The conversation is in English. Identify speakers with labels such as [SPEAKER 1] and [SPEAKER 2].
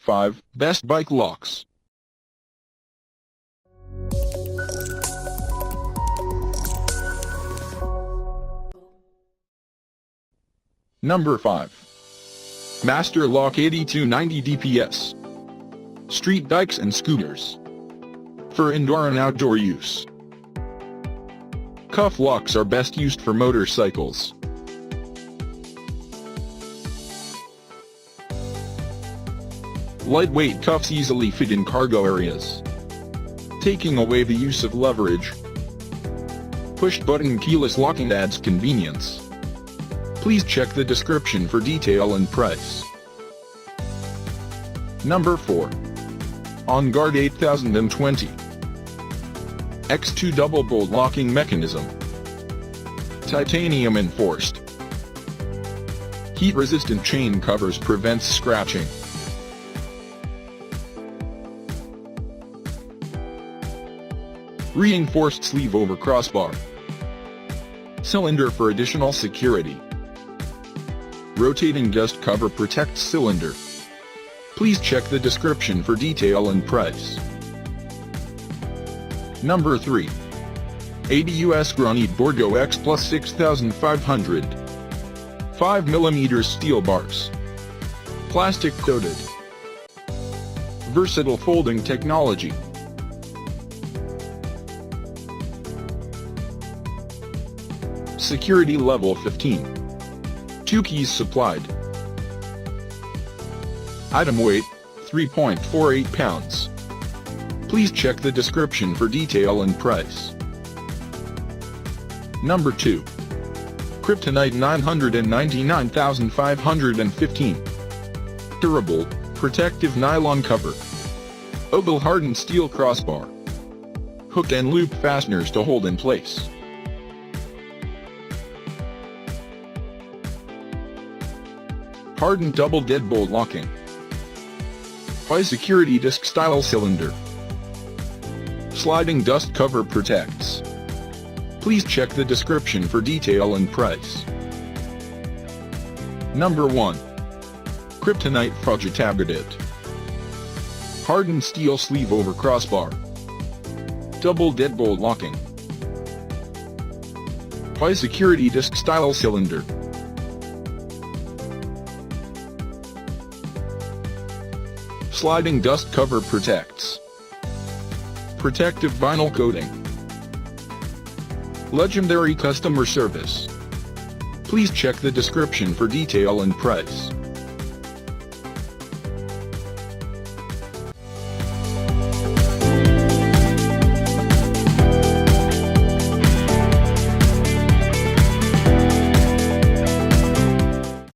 [SPEAKER 1] 5. Best bike locks. Number 5. Master Lock 8290 DPS. Street bikes and scooters. For indoor and outdoor use. Cuff locks are best used for motorcycles. Lightweight cuffs easily fit in cargo areas, taking away the use of leverage. Push-button keyless locking adds convenience. Please check the description for detail and price. Number 4. On Guard 8020. X2 double bolt locking mechanism. Titanium enforced. Heat-resistant chain covers prevents scratching. Reinforced sleeve over crossbar. Cylinder for additional security. Rotating dust cover protects cylinder. Please check the description for detail and price. Number 3. ADUS Granite Bordeaux X Plus 6500. 5mm steel bars. Plastic coated. Versatile folding technology. Security level 15. 2 keys supplied. Item weight, 3.48 pounds. Please check the description for detail and price. Number 2. Kryptonite 999515. Durable, protective nylon cover. Oval hardened steel crossbar. Hook and loop fasteners to hold in place. Hardened double deadbolt locking. High security disc style cylinder. Sliding dust cover protects. Please check the description for detail and price. Number 1. Kryptonite Fragitagadit. Hardened steel sleeve over crossbar. Double deadbolt locking. High security disc style cylinder. Sliding dust cover protects. Protective vinyl coating. Legendary customer service. Please check the description for detail and price.